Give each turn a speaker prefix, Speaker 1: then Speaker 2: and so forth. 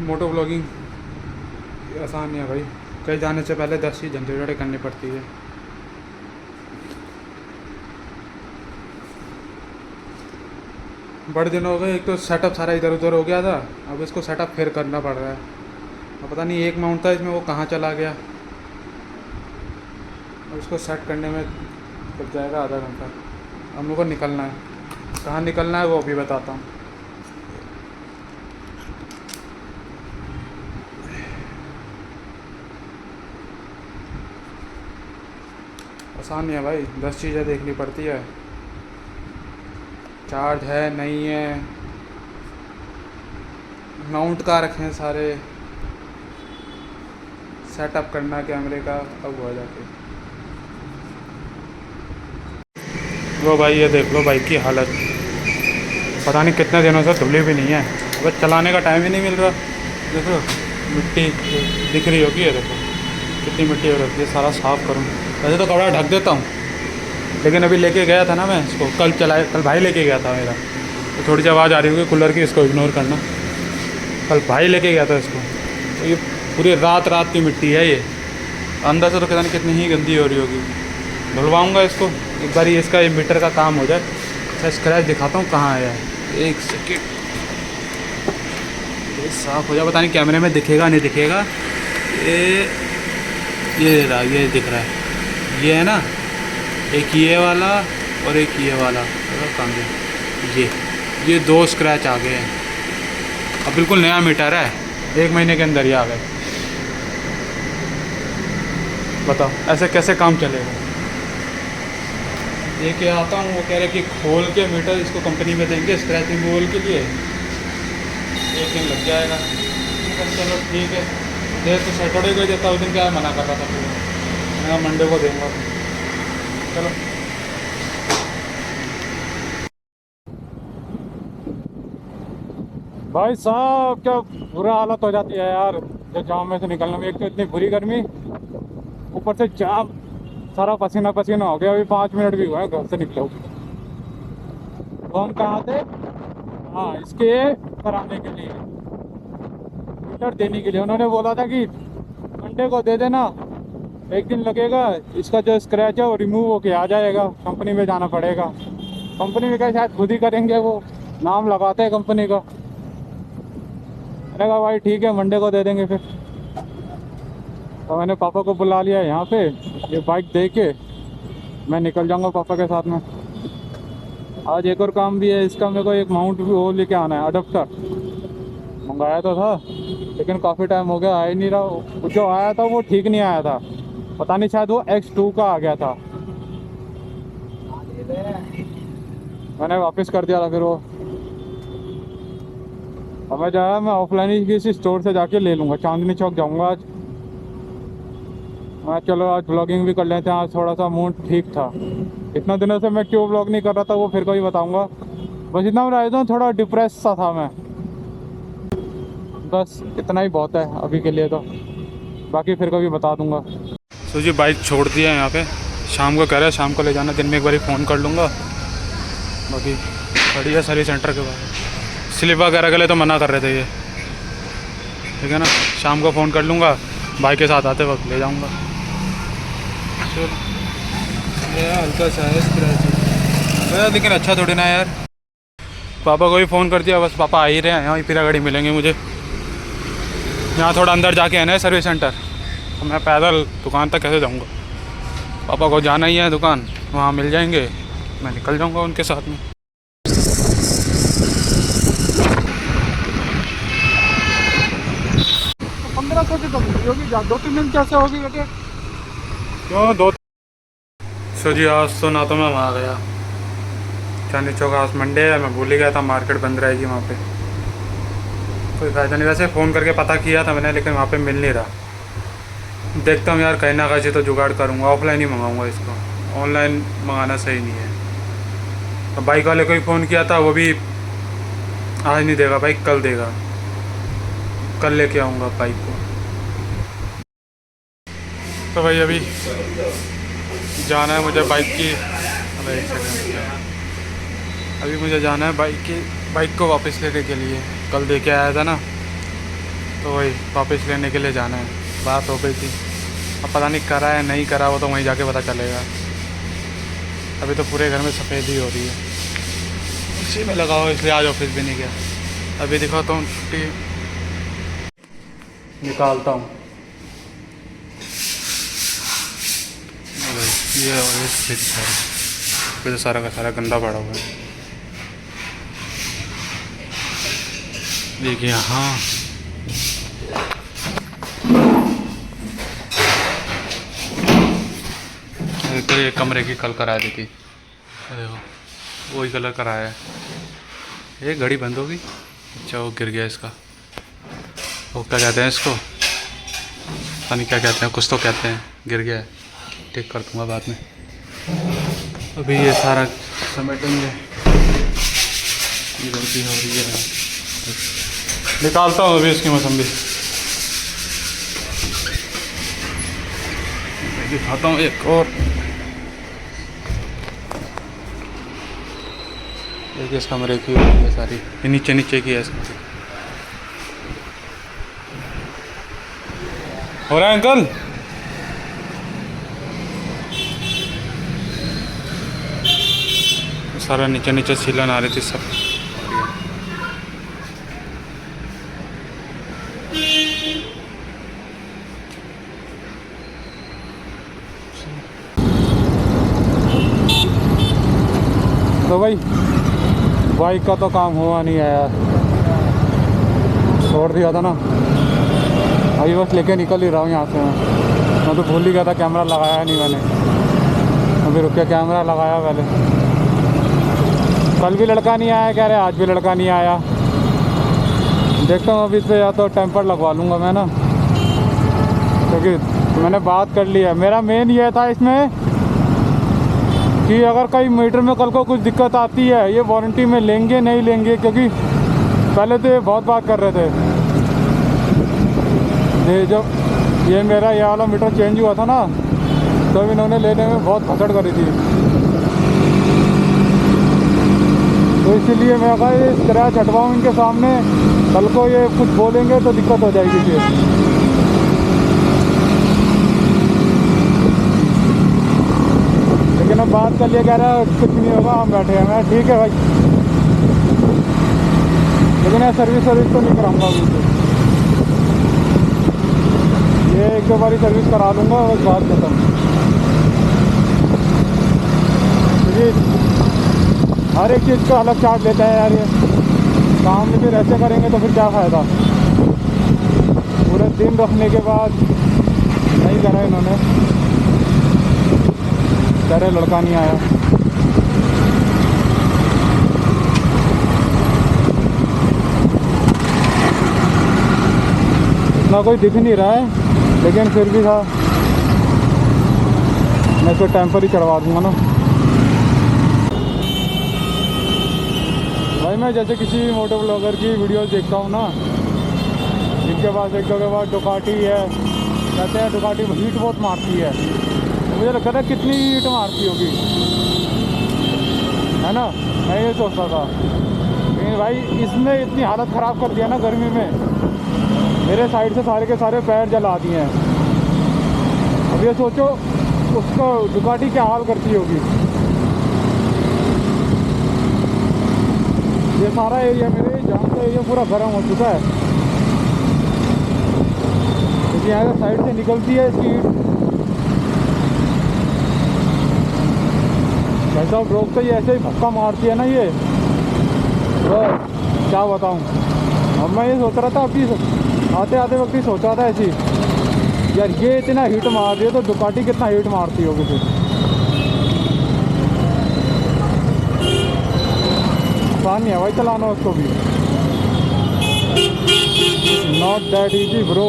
Speaker 1: मोटो blogging आसान नहीं है भाई। कहीं जाने से पहले 10 चीज़ झंझट करनी पड़ती है। बड़े दिन हो गए, एक तो सेटअप सारा इधर उधर हो गया था, अब इसको सेटअप फिर करना पड़ रहा है। अब पता नहीं एक माउंट था इसमें, वो कहाँ चला गया। अब इसको सेट करने में लग जाएगा आधा घंटा। हम लोग को निकलना है, कहाँ निकलना है वो अभी बताता हूँ। आसान नहीं है भाई, 10 चीज़ें देखनी पड़ती है। चार्ज है नहीं है, माउंट कहाँ रखे हैं सारे, सेटअप करना कैमरे का, अब हो जाके। वो भाई ये देख लो बाइक की हालत, पता नहीं कितने दिनों से धुली भी नहीं है। बस चलाने का टाइम ही नहीं मिल रहा। देखो मिट्टी दिख रही होगी, ये देखो कितनी मिट्टी हो रखी है। सारा साफ़ करूँ, वैसे तो कपड़ा ढक देता हूँ, लेकिन अभी लेके गया था ना मैं इसको, कल भाई लेके गया था मेरा। तो थोड़ी सी आवाज़ आ रही होगी कूलर की, इसको इग्नोर करना। कल भाई लेके गया था इसको, तो ये पूरी रात रात की मिट्टी है ये। अंदर से तो पता नहीं कितनी ही गंदी हो रही होगी। धुलवाऊँगा इसको एक बार, इसका ये मीटर का काम हो जाए। अच्छा स्क्रैच दिखाता हूँ कहाँ आया है, एक सेकेंड। ये साफ़ हो जाए, पता नहीं कैमरे में दिखेगा नहीं दिखेगा। ये रहा, ये दिख रहा है, ये है ना, एक ये वाला और एक ये वाला, कहाँ गया ये 2 स्क्रैच आ गए हैं। अब बिल्कुल नया मीटर है, 1 महीने के अंदर ही आ गए। बताओ ऐसे कैसे काम चलेगा। ये क्या आता हूँ, वो कह रहे कि खोल के मीटर इसको कंपनी में देंगे स्क्रैच रिमूवल के लिए, 1 दिन लग जाएगा। चलो ठीक है, दे तो सैटरडे को ही देता, उस दिन क्या मना कर रहा था फिर मैं मंडे को देंगे। चलो भाई साहब, क्या बुरा हालत हो जाती है यार जब जाम में से निकलने में। एक तो इतनी बुरी गर्मी, ऊपर से जाम, सारा पसीना पसीना हो गया। अभी 5 मिनट भी हुआ है घर से निकले हुए। तो हम कहाँ थे, हाँ इसके कराने के लिए, मीटर देने के लिए। उन्होंने बोला था कि मंडे को दे देना, 1 दिन लगेगा, इसका जो स्क्रैच है वो रिमूव होके आ जाएगा, कंपनी में जाना पड़ेगा। कंपनी में क्या शायद खुद ही करेंगे, वो नाम लगाते हैं कंपनी का। मैंने कहा भाई ठीक है मंडे को दे देंगे फिर। तो मैंने पापा को बुला लिया यहाँ पे, ये बाइक दे के मैं निकल जाऊँगा पापा के साथ में। आज एक और काम भी है इसका, मेरे को एक माउंट भी वो लेके आना है, अडप्टर मंगाया तो था, लेकिन काफ़ी टाइम हो गया आ ही नहीं रहा। वो जो आया था वो ठीक नहीं आया था, पता नहीं शायद वो X2 का आ गया था। मैंने वापस कर दिया था फिर वो। अब मैं जाया, मैं ऑफलाइन ही किसी स्टोर से जाके ले लूँगा, चांदनी चौक जाऊँगा आज मैं। चलो आज ब्लॉगिंग भी कर लेते हैं, आज थोड़ा सा मूड ठीक था। इतना दिनों से मैं क्यों ब्लॉग नहीं कर रहा था वो फिर कभी बताऊँगा। बस इतना बता देता हूँ, थोड़ा डिप्रेस सा था मैं, बस इतना ही बहुत है अभी के लिए तो, बाकी फिर कभी बता दूँगा। तो जी बाइक छोड़ दिया है यहाँ पे, शाम को कह रहे हैं शाम को ले जाना, दिन में एक बार फ़ोन कर लूँगा। बाकी खड़ी है सर्विस सेंटर के बाहर, स्लिप वगैरह के लिए तो मना कर रहे थे ये, ठीक है ना। शाम को फ़ोन कर लूँगा, भाई के साथ आते वक्त ले जाऊँगा। चलो हल्का सा है स्क्रैच, लेकिन अच्छा थोड़ी ना यार। पापा को भी फ़ोन कर दिया, बस पापा आ ही रहे हैं, यहाँ फिर गाड़ी मिलेंगे मुझे। यहाँ थोड़ा अंदर जाके है ना सर्विस सेंटर, तो मैं पैदल दुकान तक कैसे जाऊँगा। पापा को जाना ही है दुकान, वहाँ मिल जाएंगे, मैं निकल जाऊँगा उनके साथ में। तो 1500 की तो होगी, 2-3 दिन कैसे होगी बेटे, क्यों 2। सो जी आज तो ना तो मैं वहाँ गया चांदनी चौक, आज मंडे है, मैं भूल ही गया था मार्केट बंद रहेगी वहाँ पे, कोई फ़ायदा नहीं। वैसे फ़ोन करके पता किया था मैंने, लेकिन वहाँ पे मिल नहीं रहा। देखता हूँ यार, कहीं ना कहीं तो जुगाड़ करूँगा, ऑफलाइन ही मंगाऊँगा इसको, ऑनलाइन मंगाना सही नहीं है। तो बाइक वाले को ही फ़ोन किया था, वो भी आज नहीं देगा बाइक, कल देगा, कल लेके आऊँगा बाइक को। तो भाई अभी जाना है मुझे बाइक की, अबे एक सेकंड, अभी मुझे जाना है बाइक को वापस लेने के लिए। कल दे के आया था ना,
Speaker 2: तो वही वापस लेने के लिए जाना है, बात हो गई थी। अब पता नहीं करा है नहीं करा, वो तो वहीं जाके पता चलेगा। अभी तो पूरे घर में सफ़ेदी हो रही है, उसी में लगा हो, इसलिए आज ऑफिस भी नहीं गया। अभी दिखाता हूँ छुट्टी निकालता हूँ। ये सफ़ेद सारी तो सारा का सारा गंदा पड़ा हुआ है। देखिए हाँ, तो ये कमरे की कल करा दी थी, देखो वही कलर कराया है। ये घड़ी बंद होगी। अच्छा वो गिर गया इसका, वो क्या कहते हैं इसको, पता नहीं क्या कहते हैं, कुछ तो कहते हैं। गिर गया है, ठीक कर दूँगा बाद में। अभी ये सारा समेटेंगे, ये गलती हो रही है। निकालता हूँ अभी इसकी मौसम्बी, दिखाता हूँ एक और। देखिए इस कमरे की होती है सारी, ये नीचे नीचे की है इसका। हो रहा है अंकल? सारा नीचे नीचे सीलन आ रही थी सब।
Speaker 1: तो भाई बाइक का तो काम हुआ नहीं है यार, छोड़ दिया था ना। अभी बस लेके निकल ही रहा हूँ यहाँ से। मैं तो भूल ही गया था, कैमरा लगाया नहीं मैंने। अभी रुक के कैमरा लगाया पहले। कल भी लड़का नहीं आया कह रहे, आज भी लड़का नहीं आया। देखता हूँ अभी से, या तो टेम्पर लगवा लूँगा मैं ना, क्योंकि मैंने बात कर ली है। मेरा मेन ये था इसमें कि अगर कहीं मीटर में कल को कुछ दिक्कत आती है, ये वारंटी में लेंगे नहीं लेंगे, क्योंकि पहले तो ये बहुत बात कर रहे थे। ये जब ये मेरा ये वाला मीटर चेंज हुआ था ना, तो इन्होंने लेने में बहुत भसड़ करी थी। तो इसीलिए मैं कहा ये स्क्रैच हटवाऊँ इनके सामने, कल को ये कुछ बोलेंगे तो दिक्कत हो जाएगी फिर। लेकिन अब बात कर लिया, कह रहा है कुछ नहीं होगा, हम बैठे हैं। मैं ठीक है भाई, लेकिन यार सर्विस तो नहीं कराऊंगा अभी से। ये एक दो बारी सर्विस करा लूँगा, बस बात खत्म। क्योंकि हर एक चीज़ का अलग चार्ज लेता है यार ये। काम में फिर ऐसे करेंगे तो फिर क्या फ़ायदा। पूरे दिन रखने के बाद नहीं करा इन्होंने, कह रहे लड़का नहीं आया। इतना कोई दिख नहीं रहा है, लेकिन फिर भी था, मैं इसको टेम्पर ही चढ़वा दूँगा ना भाई। मैं जैसे किसी मोटो ब्लॉगर की वीडियोस देखता हूँ ना, इनके पास एक के बाद डुकाटी है, कहते हैं डुकाटी हीट बहुत मारती है। मुझे लगता था कितनी हीट मारती होगी, है ना। मैं ये सोचता था, लेकिन भाई इसने इतनी हालत ख़राब कर दिया ना गर्मी में, मेरे साइड से सारे के सारे पैर जला दिए हैं। अब ये सोचो उसको डुकाटी क्या हाल करती होगी। ये सारा एरिया मेरे जहाँ से एरिया पूरा गर्म हो चुका है, क्योंकि यहाँ से साइड से निकलती है इसकी हीट। ऐसा रोक तो ये ऐसे ही धक्का मारती है ना ये, तो क्या बताऊँ। अब मैं ये सोच रहा था, अभी आते आते वक्त ही सोचा था ऐसी, यार ये इतना हीट मार रही है तो डुकाटी कितना हीट मारती होगी फिर। आसान नहीं है भाई चलाना उसको भी, नॉट दैट इजी ब्रो।